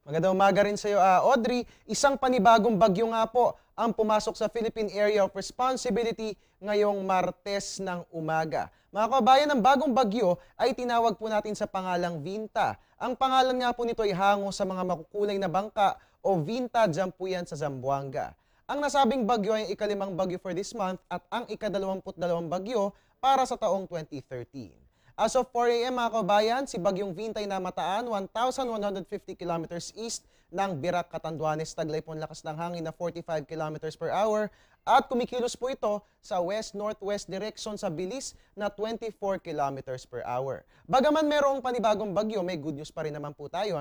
Magandang umaga rin sa iyo, Audrey. Isang panibagong bagyo nga po ang pumasok sa Philippine Area of Responsibility ngayong Martes ng umaga. Mga kabayan, ang bagong bagyo ay tinawag po natin sa pangalang Vinta. Ang pangalan nga po nito ay hango sa mga makukulay na bangka o Vinta dyan po yan sa Zamboanga. Ang nasabing bagyo ay ikalimang bagyo for this month at ang ika-22 bagyo para sa taong 2013. As of 4 a.m. mga kabayan, si Bagyong Vinta ay namataan 1,150 kilometers east ng Birac, Catanduanes. Taglay po ang lakas ng hangin na 45 kilometers per hour at kumikilos po ito sa west-northwest direction sa bilis na 24 kilometers per hour. Bagaman merong panibagong bagyo, may good news pa rin naman po tayo.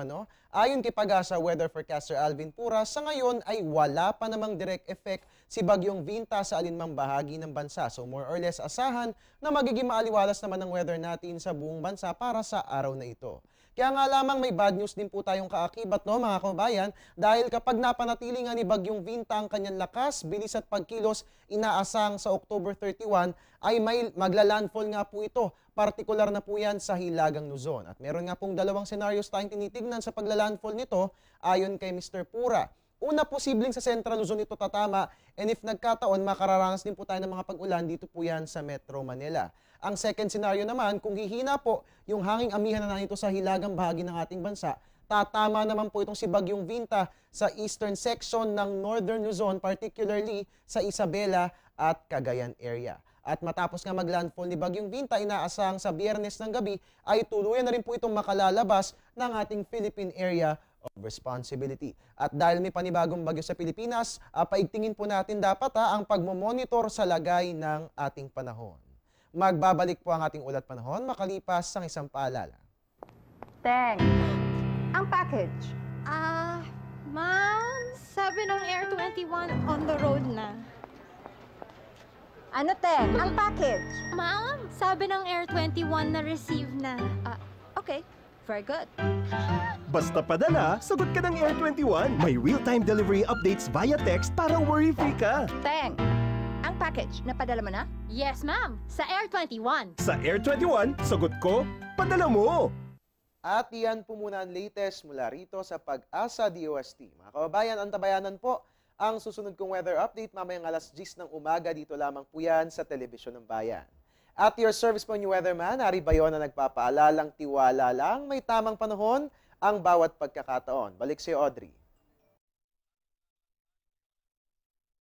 Ayon kay Pag-asa weather forecaster Alvin Pura, sa ngayon ay wala pa namang direct effect si Bagyong Vinta sa alinmang bahagi ng bansa. So more or less asahan na magiging maaliwalas naman ang weather natin sa buong bansa para sa araw na ito. Kaya nga lamang may bad news din po tayong kaakibat mga kabayan, dahil kapag napanatili nga ni Bagyong Vinta ang kanyang lakas, bilis at pagkilos, inaasang sa October 31 ay may maglalandfall nga po ito. Partikular na po yan sa Hilagang Luzon. At meron nga pong dalawang scenarios tayong tinitignan sa paglalandfall nito ayon kay Mr. Pura. Una, posibleng sa Central Luzon ito tatama, and if nagkataon, makararanas din po tayo ng mga pag-ulan dito po yan sa Metro Manila. Ang second scenario naman, kung hihina po yung hanging amihan na nito sa hilagang bahagi ng ating bansa, tatama naman po itong si Bagyong Vinta sa eastern section ng Northern Luzon, particularly sa Isabela at Cagayan area. At matapos nga maglandfall ni Bagyong Vinta, inaasang sa Biyernes ng gabi ay tuluyan na rin po itong makalalabas ng ating Philippine Area of Responsibility. At dahil may panibagong bagyo sa Pilipinas, paigtingin po natin dapat ang pagmomonitor sa lagay ng ating panahon. Magbabalik po ang ating ulat panahon makalipas ng isang paalala. Teng, ang package. Ma'am, sabi ng Air 21 on the road na. Ano, Teng? Ang package. Ma'am, sabi ng Air 21 na receive na. Okay, very good. Basta padala, sagot ka ng Air 21. May real-time delivery updates via text para worry-free ka. Teng, ang package, napadala mo na? Yes, ma'am, sa Air 21. Sa Air 21, sagot ko, padala mo. At iyan po muna ang latest mula rito sa Pag-asa DOST. Mga kababayan, antabayanan po ang susunod kong weather update mamayang alas 10 ng umaga. Dito lamang po yan sa Telebisyon ng Bayan. At your service po new weatherman, Ari Bayon na nagpapaalalang tiwala lang, may tamang panahon ang bawat pagkakataon. Balik sa iyo, Audrey.